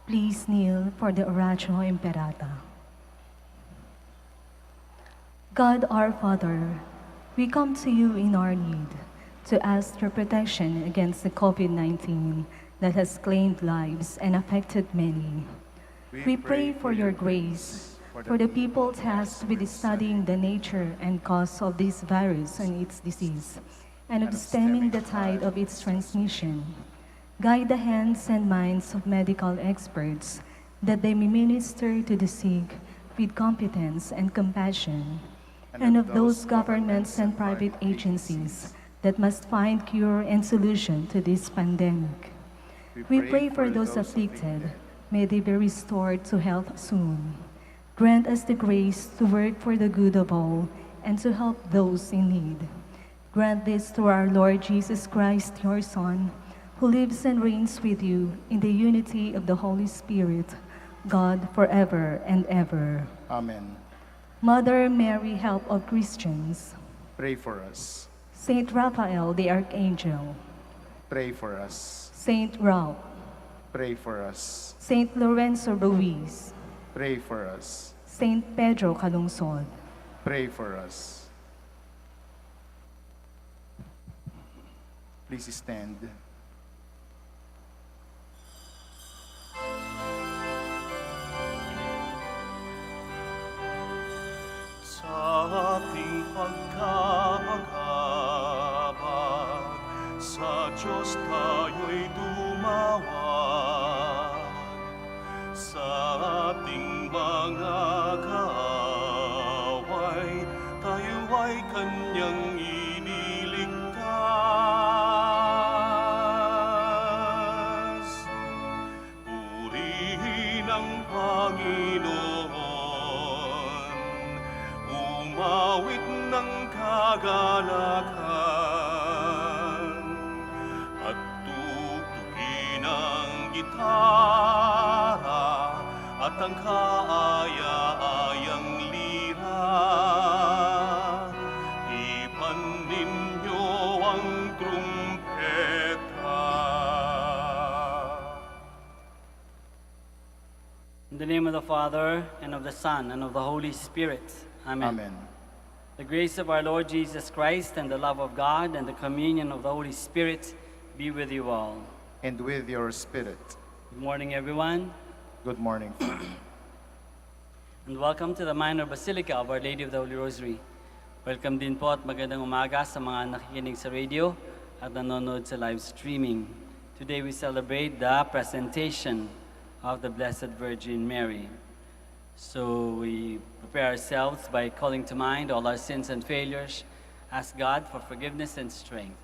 Please kneel for the Oratio Imperata. God our Father, we come to you in our need to ask your protection against the COVID-19 that has claimed lives and affected many. We pray for your grace for the people tasked with studying the nature and cause of this virus and its disease, and of stemming the tide of its transmission. Guide the hands and minds of medical experts that they may minister to the sick with competence and compassion, and of those governments and private agencies that must find cure and solution to this pandemic. We pray for those afflicted. May they be restored to health soon. Grant us the grace to work for the good of all and to help those in need. Grant this through our Lord Jesus Christ, your Son, who lives and reigns with you in the unity of the Holy Spirit, God forever and ever. Amen. Mother Mary, help of Christians. Pray for us. Saint Raphael the Archangel. Pray for us. Saint Ralph. Pray for us. Saint Lorenzo Ruiz. Pray for us. Saint Pedro Calungsod. Pray for us. Please stand. Sa ating pagkaagapag, sa Diyos tayo'y tumawag. Sa ating mga kaaway, tayo ay Kanyang iniligtas. Purihin ang Panginoon, umawit ng kagalakan, at tugtugin ang gitara at ang kaaya-ayang lira. Ipan ninyo ang trumpeta. In the name of the Father, and of the Son, and of the Holy Spirit. Amen. Amen. The grace of our Lord Jesus Christ, and the love of God, and the communion of the Holy Spirit be with you all. And with your spirit. Good morning, everyone, Good morning, Father. and welcome to the Minor Basilica of Our Lady of the Holy Rosary. Welcome din po at magandang umaga sa mga nakikinig sa radio at nanonood sa live streaming. Today we celebrate the presentation of the Blessed Virgin Mary. So we prepare ourselves by calling to mind all our sins and failures, ask God for forgiveness and strength.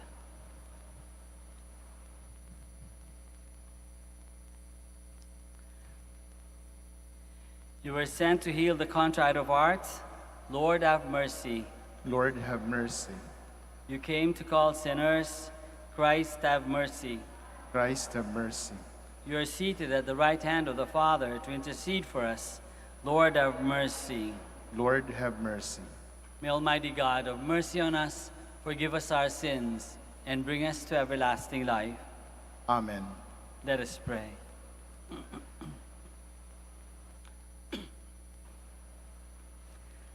You were sent to heal the contrite of heart. Lord, have mercy. Lord, have mercy. You came to call sinners. Christ, have mercy. Christ, have mercy. You are seated at the right hand of the Father to intercede for us. Lord, have mercy. Lord, have mercy. May Almighty God have mercy on us, forgive us our sins, and bring us to everlasting life. Amen. Let us pray.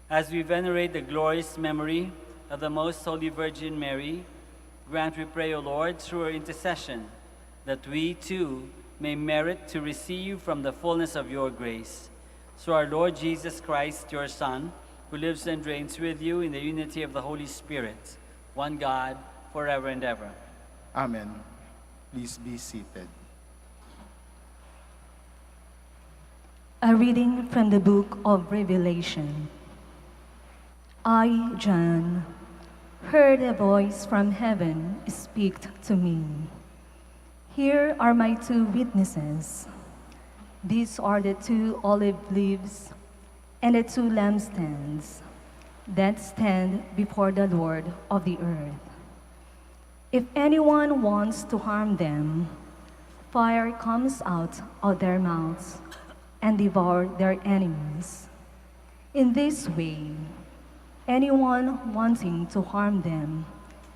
As we venerate the glorious memory of the Most Holy Virgin Mary, grant, we pray, O Lord, through her intercession, that we too may merit to receive from the fullness of your grace. Through our Lord Jesus Christ, your Son, who lives and reigns with you in the unity of the Holy Spirit, one God, forever and ever. Amen. Please be seated. A reading from the book of Revelation. I, John, heard a voice from heaven speak to me. Here are my two witnesses. These are the two olive leaves and the two lampstands that stand before the Lord of the earth. If anyone wants to harm them, fire comes out of their mouths and devour their enemies. In this way, anyone wanting to harm them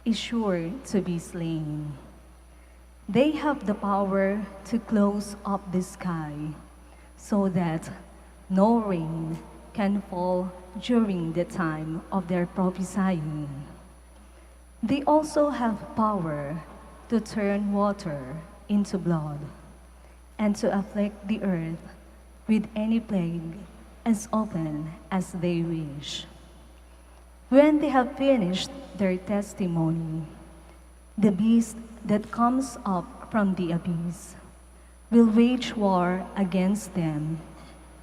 is sure to be slain. They have the power to close up the sky so that no rain can fall during the time of their prophesying. They also have power to turn water into blood and to afflict the earth with any plague as often as they wish. When they have finished their testimony, the beast that comes up from the abyss will wage war against them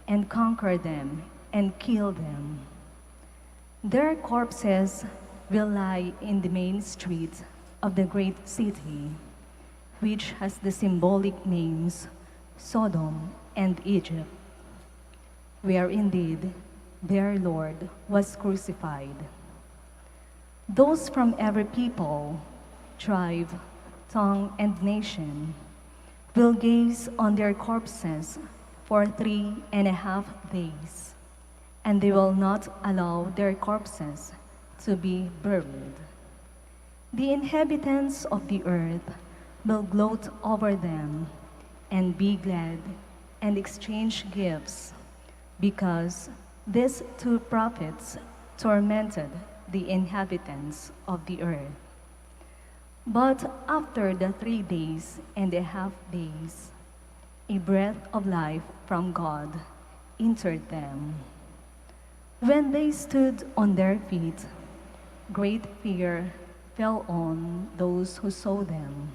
and conquer them and kill them. Their corpses will lie in the main street of the great city, which has the symbolic names Sodom and Egypt, where indeed their Lord was crucified. Those from every people, tribe, tongue, and nation will gaze on their corpses for 3.5 days, and they will not allow their corpses to be buried. The inhabitants of the earth will gloat over them and be glad and exchange gifts, because these two prophets tormented the inhabitants of the earth. But after the 3.5 days, a breath of life from God entered them. When they stood on their feet, great fear fell on those who saw them.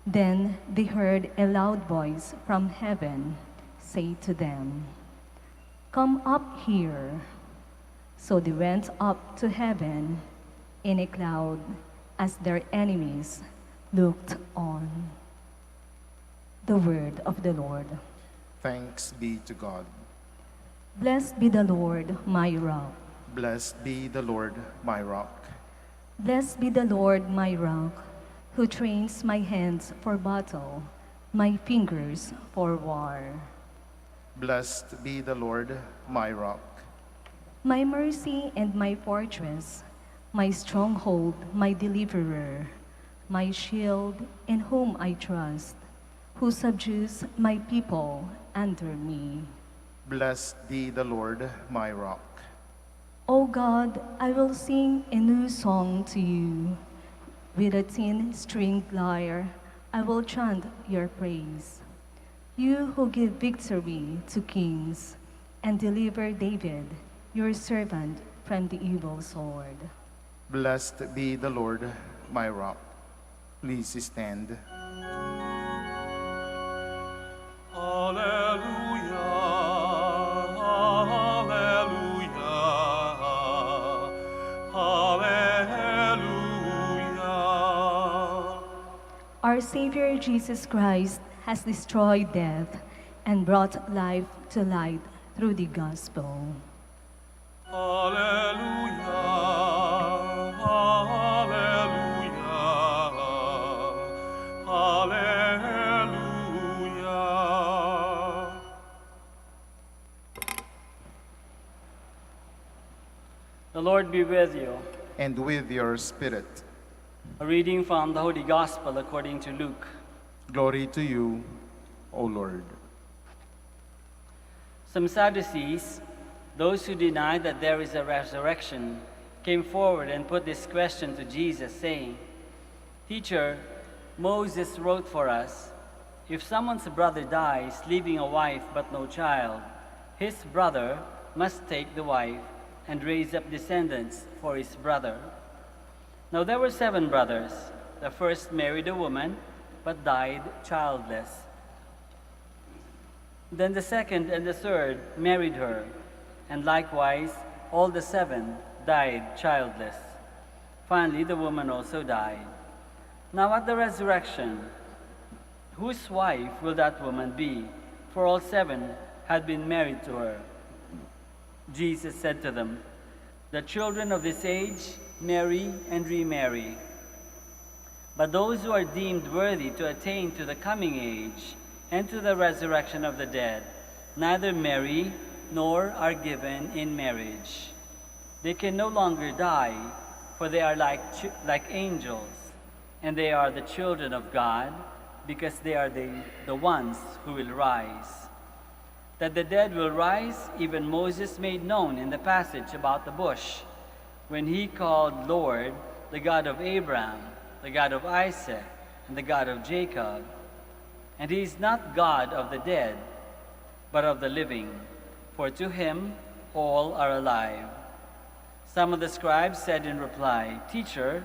Then they heard a loud voice from heaven say to them, "Come up here." So they went up to heaven in a cloud as their enemies looked on. The word of the Lord. Thanks be to God. Blessed be the Lord, my rock. Blessed be the Lord, my rock. Blessed be the Lord, my rock, who trains my hands for battle, my fingers for war. Blessed be the Lord, my rock. My mercy and my fortress, my stronghold, my deliverer, my shield in whom I trust, who subdues my people under me. Blessed be the Lord, my rock. O God, I will sing a new song to you. With a tin-stringed lyre, I will chant your praise. You who give victory to kings and deliver David, your servant, from the evil sword. Blessed be the Lord, my rock. Please stand. Hallelujah, hallelujah, hallelujah. Our Savior Jesus Christ has destroyed death and brought life to light through the gospel. Hallelujah, hallelujah, hallelujah. The Lord be with you. And with your spirit. A reading from the Holy Gospel according to Luke. Glory to you, O Lord. Some Sadducees, those who deny that there is a resurrection, came forward and put this question to Jesus, saying, "Teacher, Moses wrote for us, if someone's brother dies, leaving a wife but no child, his brother must take the wife and raise up descendants for his brother. Now there were 7 brothers. The first married a woman, but died childless. Then the second and the third married her, and likewise all the 7 died childless. Finally, the woman also died. Now at the resurrection, whose wife will that woman be? For all 7 had been married to her." Jesus said to them, "The children of this age marry and remarry. But those who are deemed worthy to attain to the coming age and to the resurrection of the dead neither marry nor are given in marriage. They can no longer die, for they are like angels. and they are the children of God, because they are the ones who will rise. That the dead will rise, even Moses made known in the passage about the bush, when he called Lord the God of Abraham, the God of Isaac, and the God of Jacob. And he is not God of the dead, but of the living, for to him all are alive. Some of the scribes said in reply, Teacher,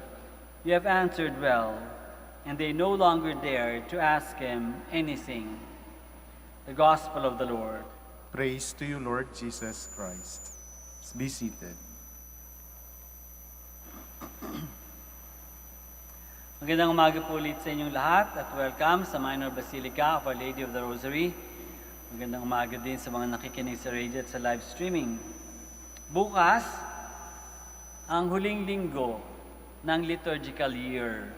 you have answered well. And they no longer dared to ask him anything. The Gospel of the Lord. Praise to you, Lord Jesus Christ. Be seated. Magandang umaga po ulit sa inyong lahat at welcome sa Minor Basilica of Our Lady of the Rosary. Magandang umaga din sa mga nakikinig sa radio at sa live streaming. Bukas, ang huling linggo ng liturgical year.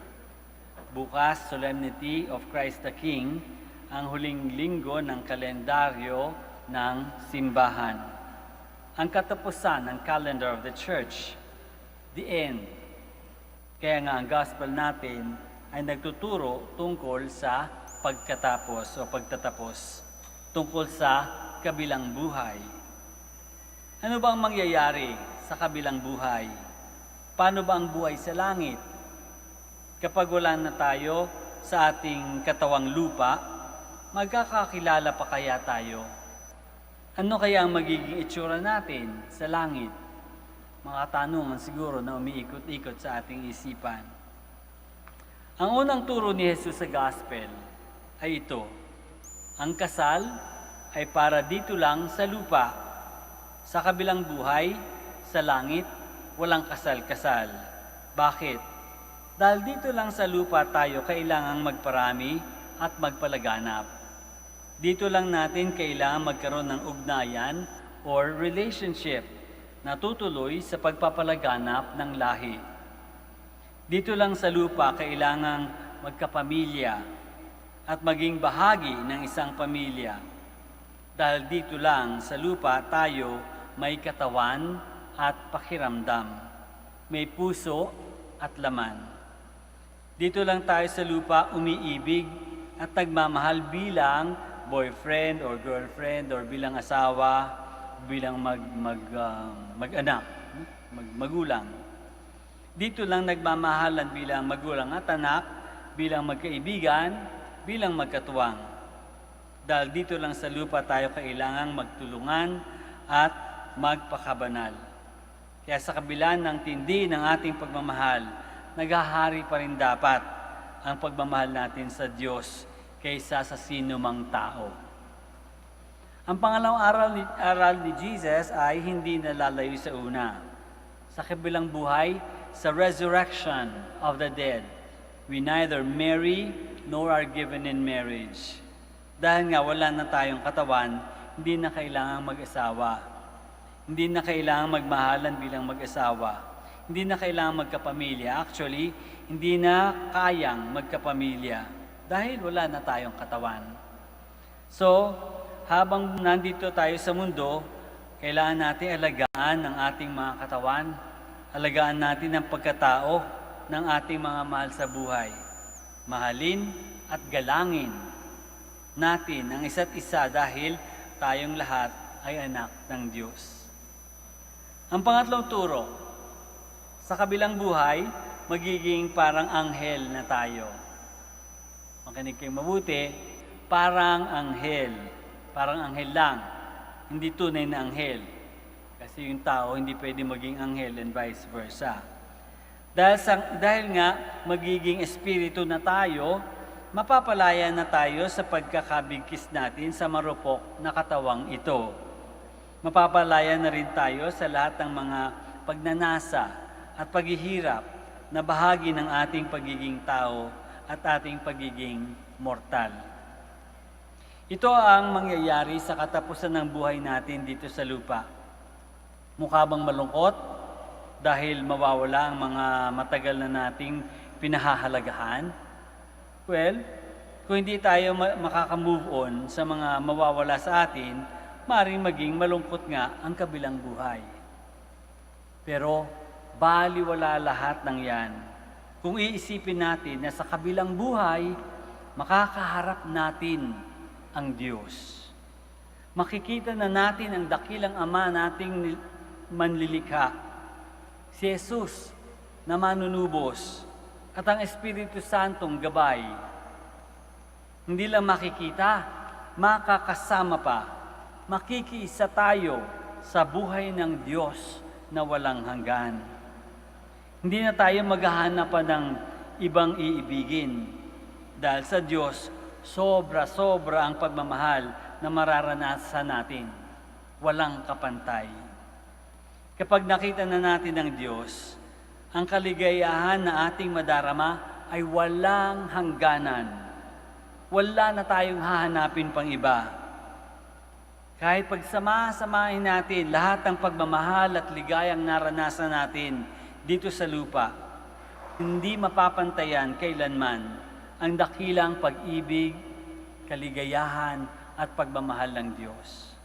Bukas, Solemnity of Christ the King, ang huling linggo ng kalendaryo ng simbahan. Ang katapusan ng calendar of the Church, the end. Kaya nga ang gospel natin ay nagtuturo tungkol sa pagkatapos o pagtatapos, tungkol sa kabilang buhay. Ano ba ang mangyayari sa kabilang buhay? Paano ba ang buhay sa langit? Kapag wala na tayo sa ating katawang lupa, magkakakilala pa kaya tayo? Ano kaya ang magiging itsura natin sa langit? Mga tanungan siguro na umiikot-ikot sa ating isipan. Ang unang turo ni Jesus sa Gospel ay ito. Ang kasal ay para dito lang sa lupa. Sa kabilang buhay, sa langit, walang kasal-kasal. Bakit? Dahil dito lang sa lupa tayo kailangang magparami at magpalaganap. Dito lang natin kailangan magkaroon ng ugnayan or relationship na tutuloy sa pagpapalaganap ng lahi. Dito lang sa lupa kailangang magkapamilya at maging bahagi ng isang pamilya. Dahil dito lang sa lupa tayo may katawan at pakiramdam, may puso at laman. Dito lang tayo sa lupa umiibig at nagmamahal bilang boyfriend or girlfriend or bilang asawa, bilang mag-anak, magulang. Dito lang nagmamahalan bilang magulang at anak, bilang magkaibigan, bilang magkatuwang. Dahil dito lang sa lupa tayo kailangang magtulungan at magpakabanal. Kaya sa kabila ng tindi ng ating pagmamahal, naghahari pa rin dapat ang pagmamahal natin sa Diyos kaysa sa sino mang tao. Ang pangalawang aral ni Jesus ay hindi nalalayo sa una. Sa kabilang buhay, sa resurrection of the dead, we neither marry nor are given in marriage. Dahil nga wala na tayong katawan, hindi na kailangang mag-asawa. Hindi na kailangang magmahalan bilang mag-asawa. Hindi na kailangang magkapamilya. Actually, hindi na kayang magkapamilya dahil wala na tayong katawan. So, habang nandito tayo sa mundo, kailangan natin alagaan ang ating mga katawan, alagaan natin ang pagkatao ng ating mga mahal sa buhay. Mahalin at galangin natin ang isa't isa dahil tayong lahat ay anak ng Diyos. Ang pangatlong turo, sa kabilang buhay, magiging parang anghel na tayo. Makinig kayong mabuti, parang anghel. Parang anghel lang, hindi tunay na anghel. Kasi yung tao hindi pwede maging anghel and vice versa. Dahil nga magiging espiritu na tayo, mapapalaya na tayo sa pagkakabigkis natin sa marupok na katawang ito. Mapapalaya na rin tayo sa lahat ng mga pagnanasa at paghihirap na bahagi ng ating pagiging tao at ating pagiging mortal. Ito ang mangyayari sa katapusan ng buhay natin dito sa lupa. Mukha bang malungkot dahil mawawala ang mga matagal na nating pinahahalagahan? Well, kung hindi tayo makaka-move on sa mga mawawala sa atin, maaaring maging malungkot nga ang kabilang buhay. Pero baliwala lahat ng yan Kung iisipin natin na sa kabilang buhay, makakaharap natin ang Diyos. Makikita na natin ang dakilang Ama nating manlilikha, si Jesus na manunubos, at ang Espiritu Santong gabay. Hindi lang makikita, makakasama pa, makikiisa tayo sa buhay ng Diyos na walang hanggan. Hindi na tayo maghahanap pa ng ibang iibigin, dahil sa Diyos, sobra-sobra ang pagmamahal na mararanasan natin. Walang kapantay. Kapag nakita na natin ang Diyos, ang kaligayahan na ating madarama ay walang hangganan. Wala na tayong hahanapin pang iba. Kahit pagsama-samahin natin lahat ng pagmamahal at ligayang naranasan natin dito sa lupa, hindi mapapantayan kailanman ang dakilang pag-ibig, kaligayahan at pagmamahal ng Diyos.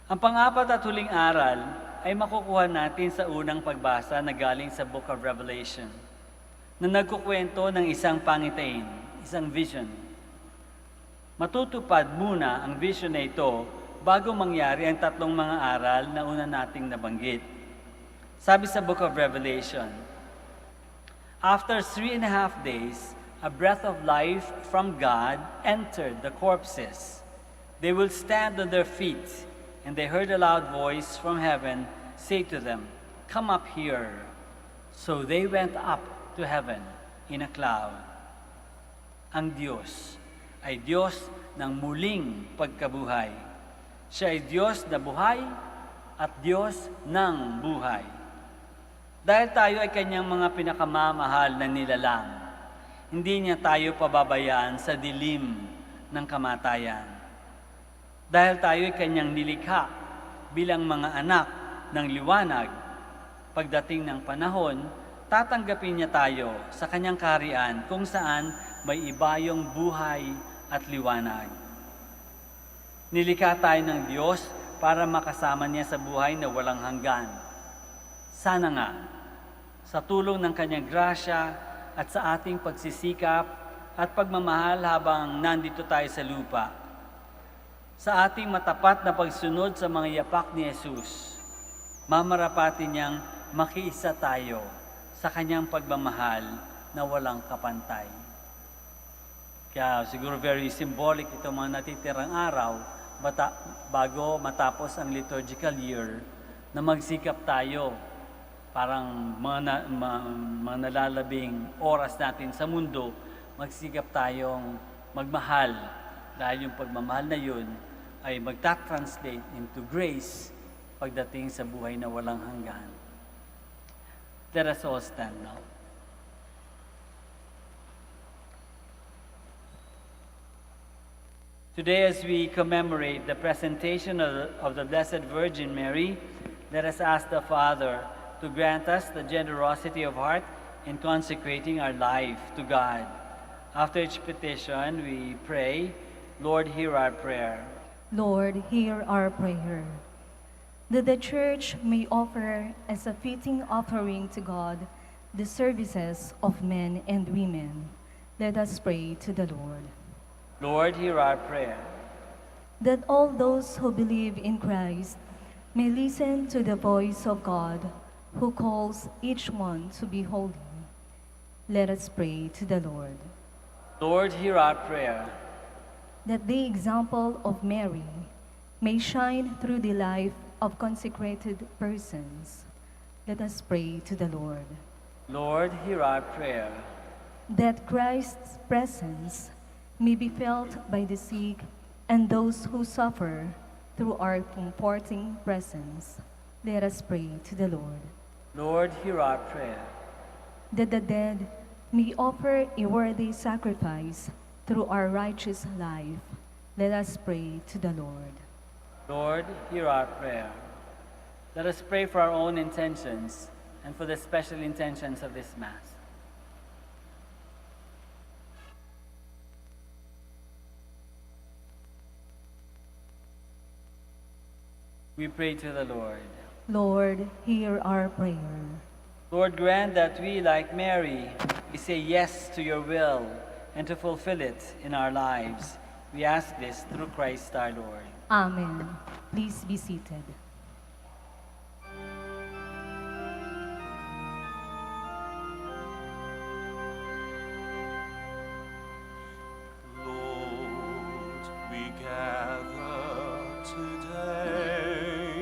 Ang pang-apat at huling aral ay makukuha natin sa unang pagbasa na galing sa Book of Revelation, na nagkukwento ng isang pangitain, isang vision. Matutupad muna ang vision na ito bago mangyari ang tatlong mga aral na una nating nabanggit. Sabi sa Book of Revelation, "After 3.5 days, a breath of life from God entered the corpses. They will stand on their feet, and they heard a loud voice from heaven say to them, 'Come up here.' So they went up to heaven in a cloud." Ang Diyos ay Diyos ng muling pagkabuhay. Siya ay Diyos na buhay at Diyos ng buhay. Dahil tayo ay Kanyang mga pinakamamahal na nilalang, hindi niya tayo pababayaan sa dilim ng kamatayan. Dahil tayo ay Kanyang nilikha bilang mga anak ng liwanag, pagdating ng panahon, tatanggapin niya tayo sa Kanyang kaharian kung saan may ibayong buhay at liwanag. Nilikha tayo ng Diyos para makasama niya sa buhay na walang hanggan. Sana nga, sa tulong ng Kanyang grasya at sa ating pagsisikap at pagmamahal habang nandito tayo sa lupa, sa ating matapat na pagsunod sa mga yapak ni Jesus, mamarapatin niyang makiisa tayo sa Kanyang pagmamahal na walang kapantay. Kaya siguro very symbolic itong mga natitirang araw bago matapos ang liturgical year na magsikap tayo. Parang mga nalalabing oras natin sa mundo, magsikap tayong magmahal dahil yung pagmamahal na yun ay magta-translate into grace pagdating sa buhay na walang hanggan. Let us all stand now. Today, as we commemorate the presentation of the Blessed Virgin Mary, let us ask the Father to grant us the generosity of heart in consecrating our life to God. After each petition, we pray, "Lord, hear our prayer." Lord, hear our prayer. That the Church may offer as a fitting offering to God the services of men and women. Let us pray to the Lord. Lord, hear our prayer. That all those who believe in Christ may listen to the voice of God, who calls each one to be holy. Let us pray to the Lord. Lord, hear our prayer. That the example of Mary may shine through the life of consecrated persons. Let us pray to the Lord. Lord, hear our prayer. That Christ's presence may be felt by the sick and those who suffer through our comforting presence. Let us pray to the Lord. Lord, hear our prayer. That the dead may offer a worthy sacrifice through our righteous life. Let us pray to the Lord. Lord, hear our prayer. Let us pray for our own intentions and for the special intentions of this Mass. We pray to the Lord. Lord, hear our prayer. Lord, grant that we, like Mary, we say yes to your will and to fulfill it in our lives. We ask this through Christ our Lord. Amen. Please be seated. Lord, we gather today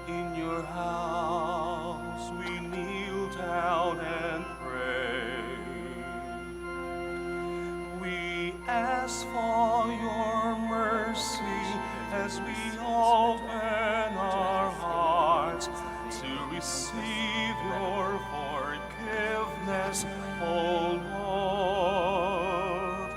in your house. We kneel down and pray. We ask for your mercy as we open our hearts to receive your forgiveness, O Lord.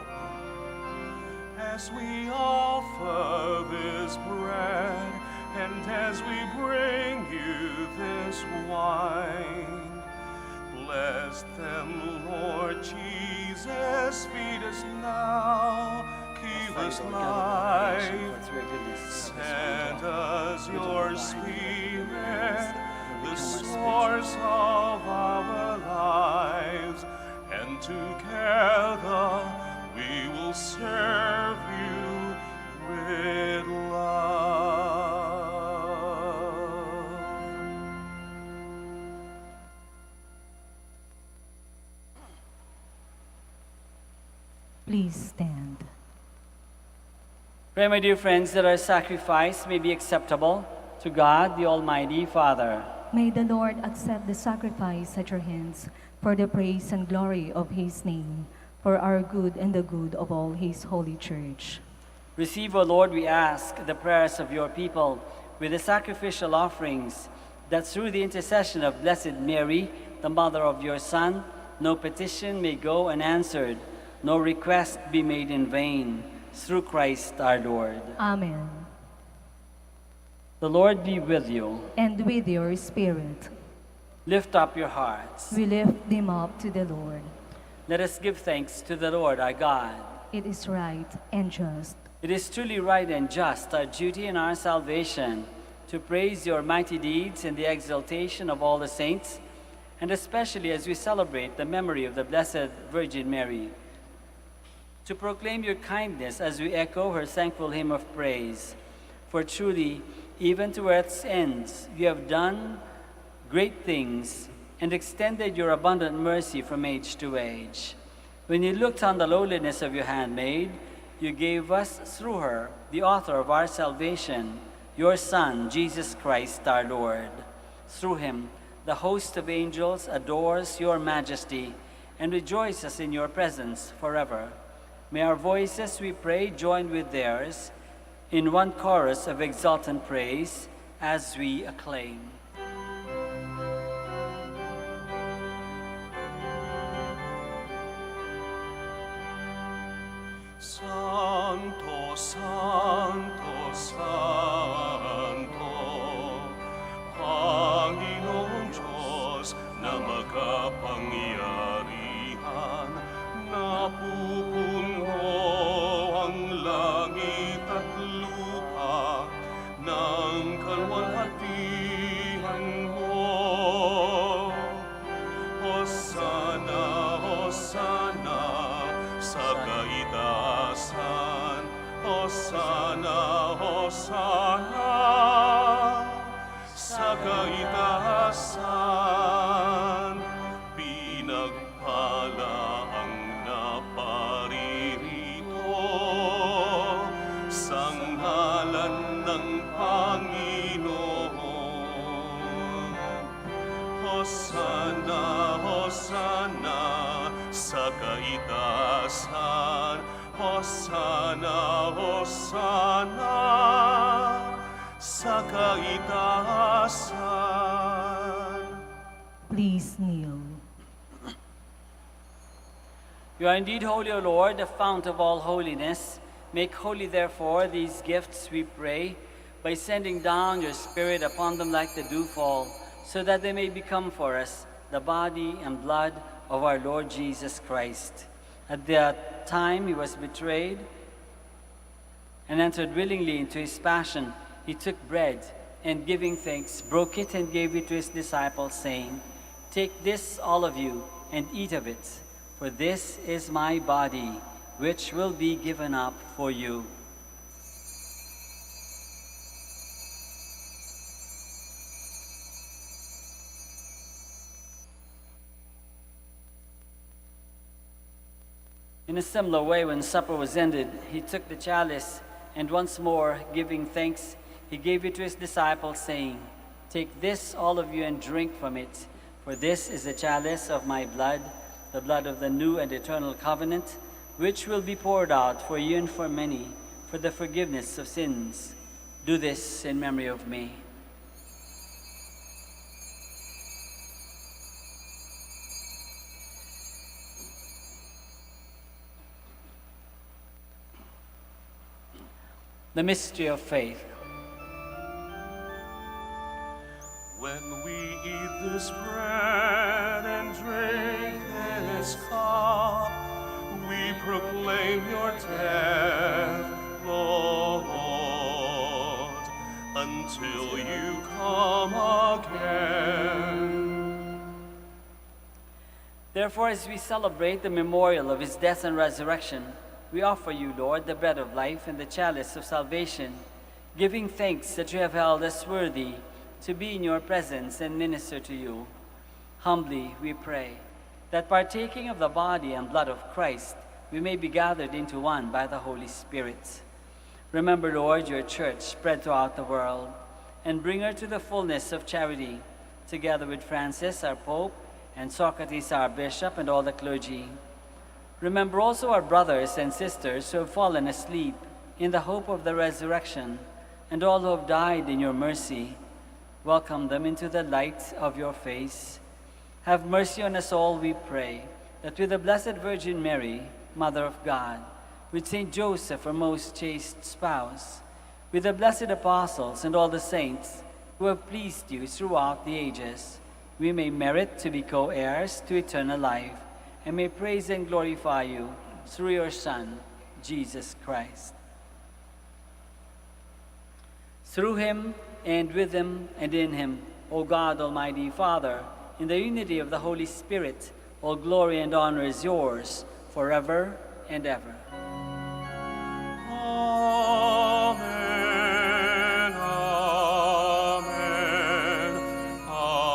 As we offer this bread and as we bring you this wine, bless them, Lord Jesus. Feed us now, give us life. Send us your Spirit, the source of our lives, and together we will serve you with love. Please stand. Pray, my dear friends, that our sacrifice may be acceptable to God, the Almighty Father. May the Lord accept the sacrifice at your hands for the praise and glory of his name, for our good and the good of all his holy church. Receive, O Lord, we ask, the prayers of your people with the sacrificial offerings, that through the intercession of Blessed Mary, the mother of your Son, no petition may go unanswered, no request be made in vain, through Christ our Lord. Amen. The Lord be with you. And with your spirit, Lift up your hearts. we lift them up to the Lord. Let us give thanks to the Lord our God. It is right and just. It is truly right and just, our duty and our salvation, to praise your mighty deeds in the exaltation of all the saints, and especially as we celebrate the memory of the Blessed Virgin Mary, to proclaim your kindness as we echo her thankful hymn of praise. For truly, even to earth's ends, you have done great things and extended your abundant mercy from age to age. When you looked on the lowliness of your handmaid, you gave us through her, the author of our salvation, your Son, Jesus Christ our Lord. Through him, the host of angels adores your majesty and rejoices in your presence forever. May our voices, we pray, join with theirs in one chorus of exultant praise as we acclaim. Santo, Santo, Santo, Panginoong Diyos na makapangyarihan, napupuno ang langit at lupa ng kalwalhatian mo. Hosanna, Hosanna, sa kaitaasan. Hosanna, Hosanna, sa kaitaasan. Pinagpala ang naparirito sa ngalan ng Panginoon. Hosanna, Hosanna, sa kaitaasan. Hosanna, Hosanna, sa kaitaasan. Please kneel. You are indeed holy, O Lord, the fount of all holiness. Make holy, therefore, these gifts, we pray, by sending down your Spirit upon them like the dewfall, so that they may become for us the body and blood of our Lord Jesus Christ. At that time he was betrayed and entered willingly into his passion. He took bread, and giving thanks, broke it and gave it to his disciples, saying, "Take this, all of you, and eat of it, for this is my body, which will be given up for you." In a similar way, when supper was ended, he took the chalice, and once more, giving thanks, he gave it to his disciples, saying, "Take this, all of you, and drink from it, for this is the chalice of my blood, the blood of the new and eternal covenant, which will be poured out for you and for many for the forgiveness of sins. Do this in memory of me." The mystery of faith. When we eat this bread and drink this cup, we proclaim your death, Lord, until you come again. Therefore, as we celebrate the memorial of his death and resurrection, we offer you, Lord, the bread of life and the chalice of salvation, giving thanks that you have held us worthy to be in your presence and minister to you. Humbly we pray that partaking of the body and blood of Christ, we may be gathered into one by the Holy Spirit. Remember, Lord, your church spread throughout the world, and bring her to the fullness of charity, together with Francis, our Pope, and Socrates, our Bishop, and all the clergy. Remember also our brothers and sisters who have fallen asleep in the hope of the resurrection, and all who have died in your mercy. Welcome them into the light of your face. Have mercy on us all, we pray, that with the Blessed Virgin Mary, Mother of God, with Saint Joseph, our most chaste spouse, with the blessed apostles and all the saints who have pleased you throughout the ages, we may merit to be co-heirs to eternal life, and may praise and glorify you through your Son, Jesus Christ. Through him, and with him, and in him, O God, Almighty Father, in the unity of the Holy Spirit, all glory and honor is yours, forever and ever. Amen, amen, amen.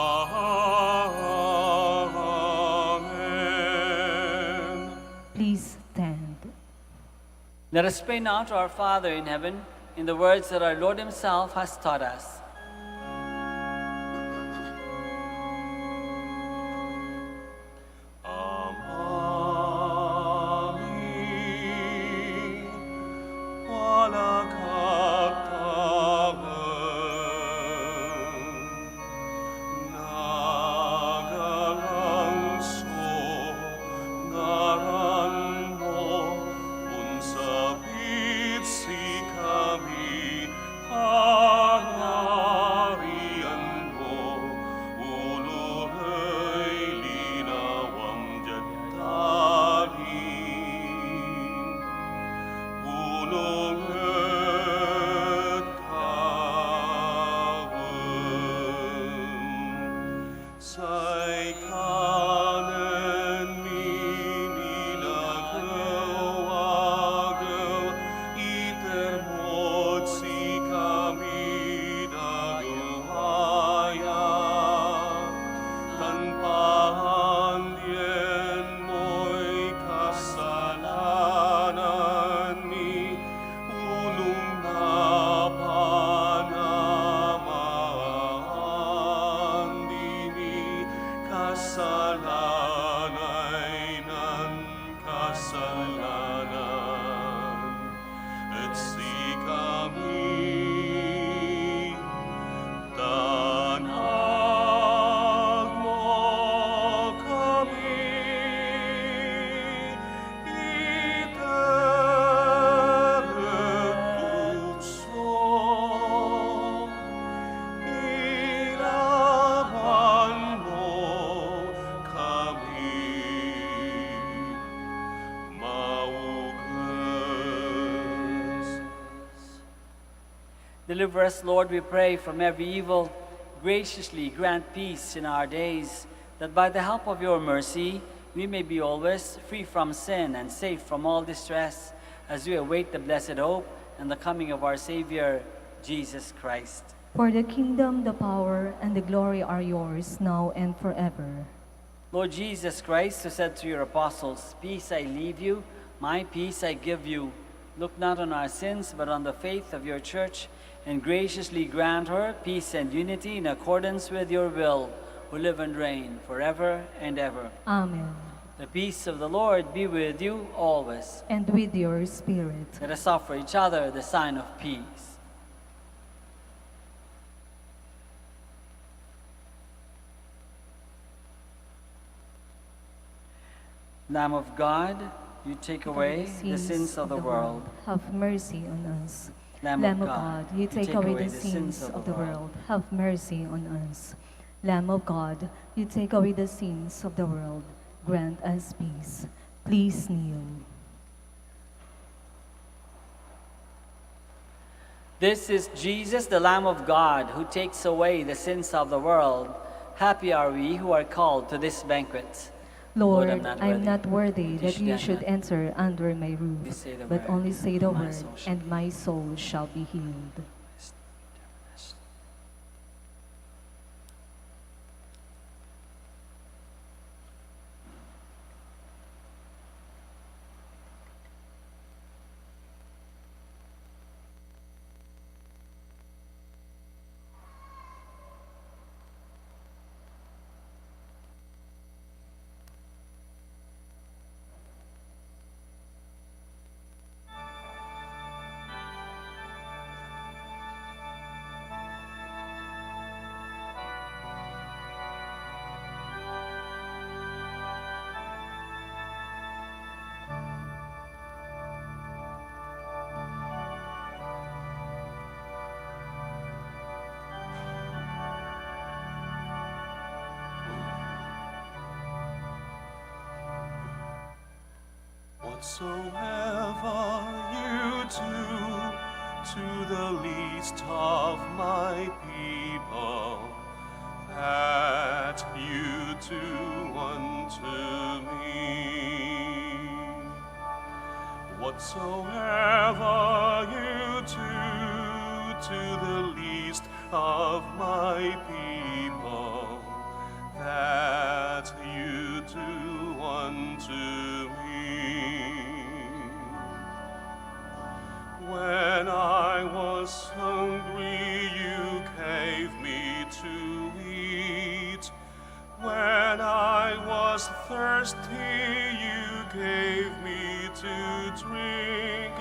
Please stand. Let us pray now to our Father in heaven in the words that our Lord himself has taught us. Amen. Deliver us, Lord, we pray, from every evil. Graciously grant peace in our days, that by the help of your mercy we may be always free from sin and safe from all distress, as we await the blessed hope and the coming of our Savior, Jesus Christ. For the kingdom, the power, and the glory are yours, now and forever. Lord Jesus Christ, who said to your apostles, "Peace I leave you, my peace I give you," look not on our sins, but on the faith of your church, and graciously grant her peace and unity in accordance with your will, who live and reign forever and ever. Amen. The peace of the Lord be with you always. And with your spirit. Let us offer each other the sign of peace. Lamb of God, you take away the sins of the world. Have mercy on us. Lamb Lamb of of God, you take away the sins of the world. Have mercy on us. Lamb of God, you take away the sins of the world. Grant us peace. Please kneel. This is Jesus, the Lamb of God, who takes away the sins of the world. Happy are we who are called to this banquet. Lord, I am not worthy that you should enter under my roof, say the but word, only say the my word, soul shall and my soul shall be healed. Whatsoever you do to the least of my people, that you do unto me. Whatsoever you do to the least of my people, that you do unto me. When I was hungry, you gave me to eat. When I was thirsty, you gave me to drink.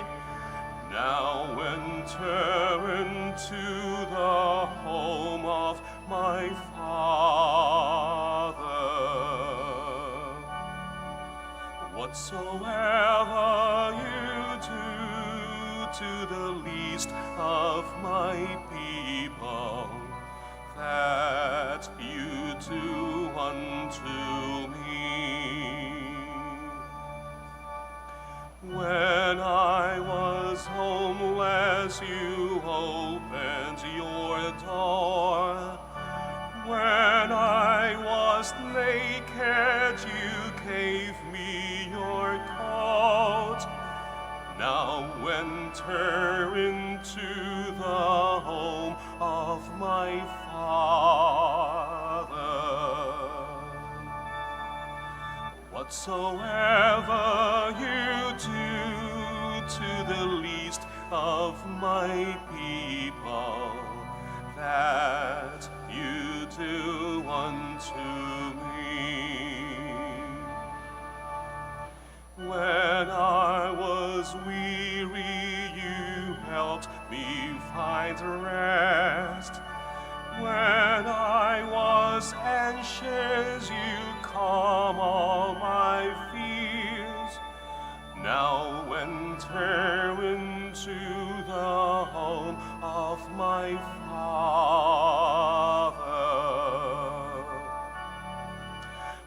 Now enter into the home of my Father. Whatsoever you do to the least of my people, that you do unto me. When I was homeless, you opened your door. When I was naked, you gave me your coat. Now enter into the home of my Father. Whatsoever you do to the least of my people, that you do unto me. When I was weary, you helped me find rest. When I was anxious, you calm all my fears. Now enter into the home of my Father.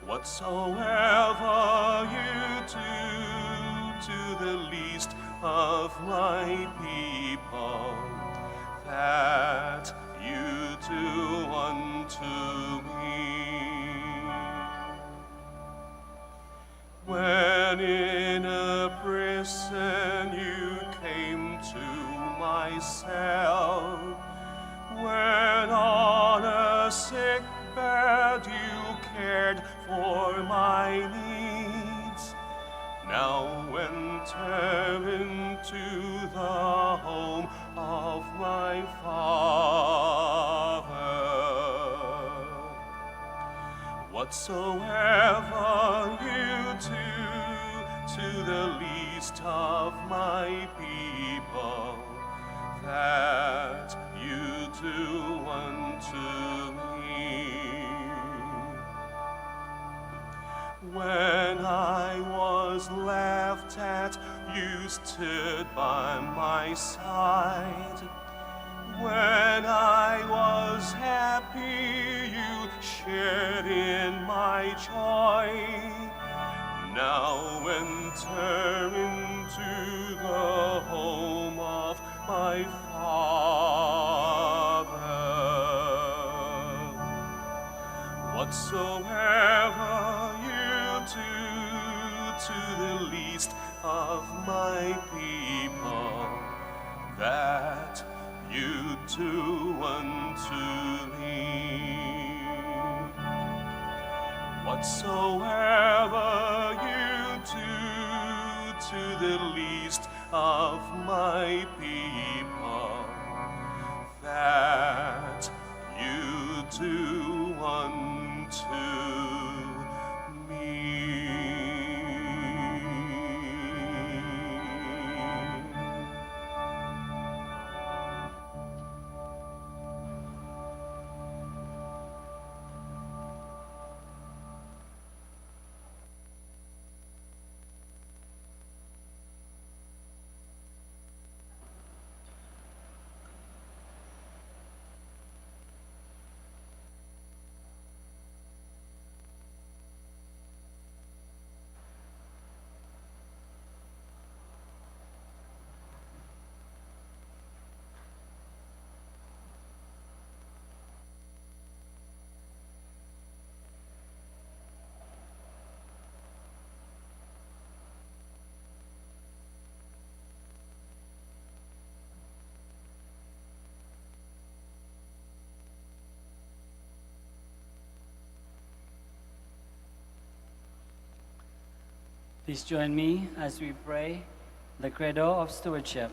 Whatsoever you do to the least of my people, that cared for my needs. Now enter into the home of my Father. Whatsoever you do to the least of my people, that you do unto me. When I was laughed at, you stood by my side. When I was happy, you shared in my joy. Now enter into the home of my Father. Whatsoever you do to the least of my people, that you do unto me. Whatsoever you do to the least of my people, that you do unto me. Please join me as we pray the Credo of Stewardship.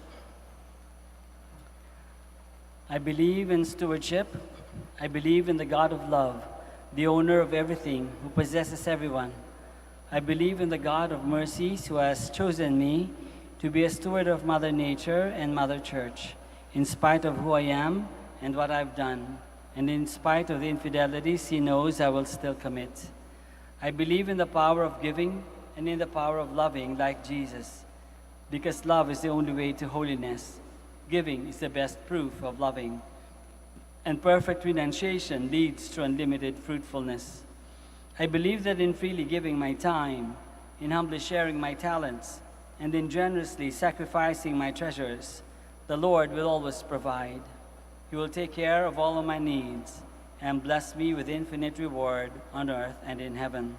I believe in stewardship. I believe in the God of love, the owner of everything, who possesses everyone. I believe in the God of mercies, who has chosen me to be a steward of Mother Nature and Mother Church, in spite of who I am and what I've done, and in spite of the infidelities he knows I will still commit. I believe in the power of giving and in the power of loving like Jesus, because love is the only way to holiness. Giving is the best proof of loving, and perfect renunciation leads to unlimited fruitfulness. I believe that in freely giving my time, in humbly sharing my talents, and in generously sacrificing my treasures, the Lord will always provide. He will take care of all of my needs and bless me with infinite reward on earth and in heaven.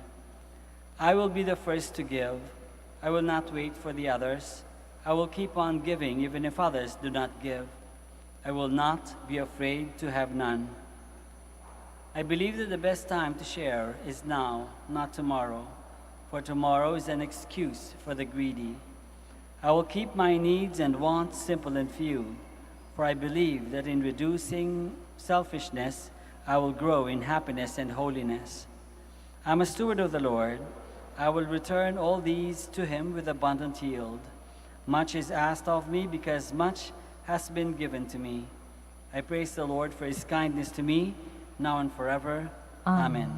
I will be the first to give. I will not wait for the others. I will keep on giving even if others do not give. I will not be afraid to have none. I believe that the best time to share is now, not tomorrow, for tomorrow is an excuse for the greedy. I will keep my needs and wants simple and few, for I believe that in reducing selfishness, I will grow in happiness and holiness. I'm a steward of the Lord. I will return all these to him with abundant yield. Much is asked of me because much has been given to me. I praise the Lord for his kindness to me, now and forever. Amen.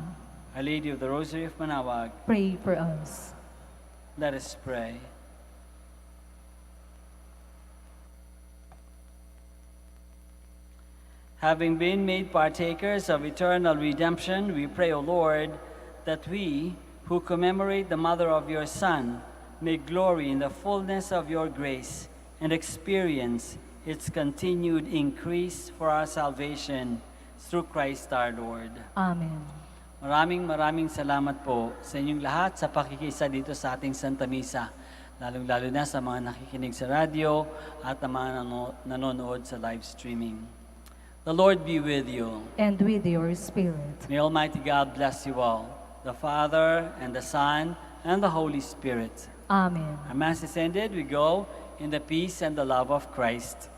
Our Lady of the Rosary of Manaoag, Pray for us. let us pray. Having been made partakers of eternal redemption, we pray, O Lord, that we, who commemorate the mother of your Son, may glory in the fullness of your grace and experience its continued increase for our salvation through Christ our Lord. Amen. Maraming salamat po sa inyong lahat sa pakikisa dito sa ating Santa Misa, lalong-lalo na sa mga nakikinig sa radyo at ang mga nanonood sa live streaming. The Lord be with you. And with your spirit. May Almighty God bless you all, the Father, and the Son, and the Holy Spirit. Amen. Our Mass is ended. We go in the peace and the love of Christ.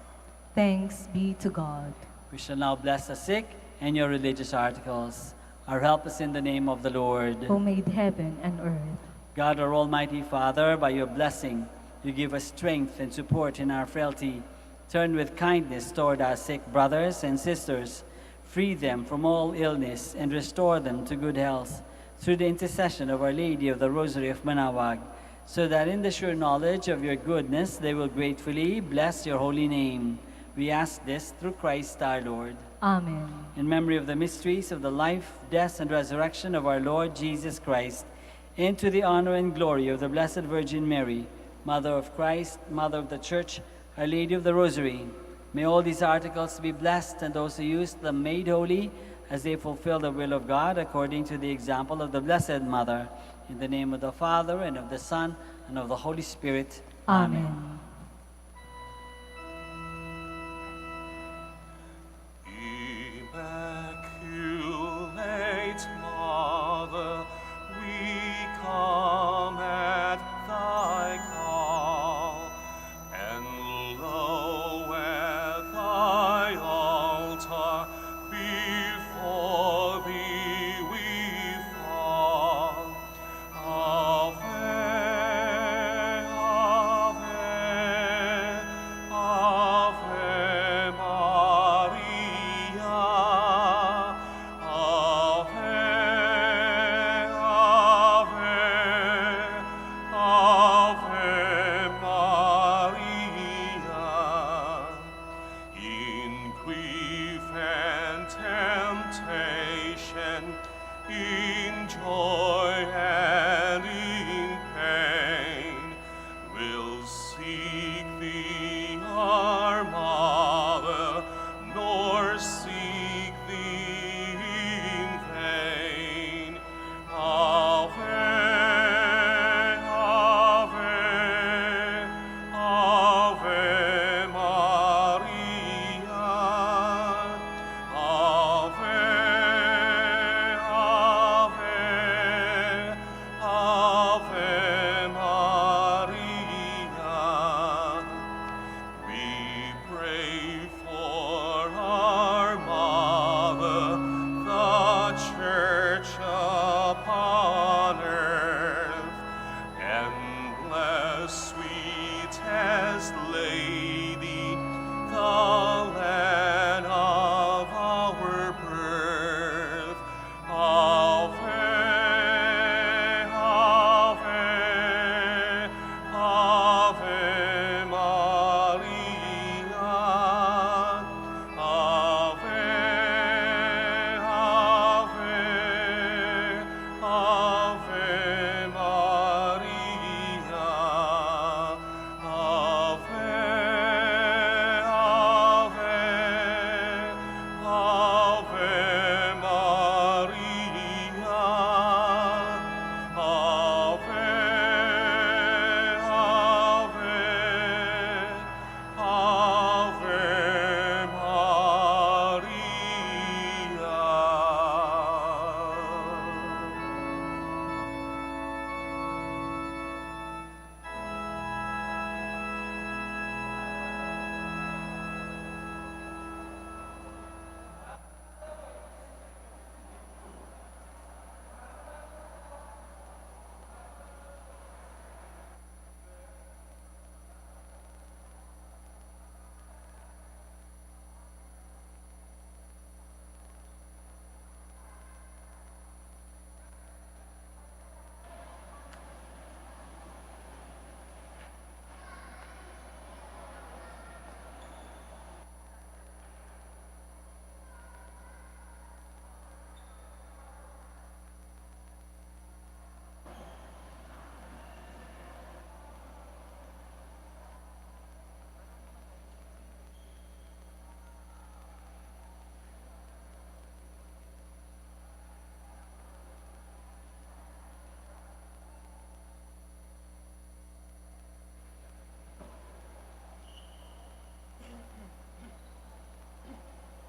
Thanks be to God. We shall now bless the sick and your religious articles. Our help is in the name of the Lord. Who made heaven and earth. God, our Almighty Father, by your blessing, you give us strength and support in our frailty. Turn with kindness toward our sick brothers and sisters. Free them from all illness and restore them to good health through the intercession of Our Lady of the Rosary of Manaoag, so that in the sure knowledge of your goodness they will gratefully bless your holy name. We ask this through Christ our Lord. Amen. In memory of the mysteries of the life, death, and resurrection of our Lord Jesus Christ, and to the honor and glory of the Blessed Virgin Mary, Mother of Christ, Mother of the Church, Our Lady of the Rosary, may all these articles be blessed, and those who use them made holy, as they fulfill the will of God according to the example of the Blessed Mother. In the name of the Father, and of the Son, and of the Holy Spirit. Amen. Immaculate Mother, we come at thy call, and lo, at thy altar before thee we fall. Ave, Ave, Ave Maria. Ave, Ave, Ave Maria. In grief and temptation, in joy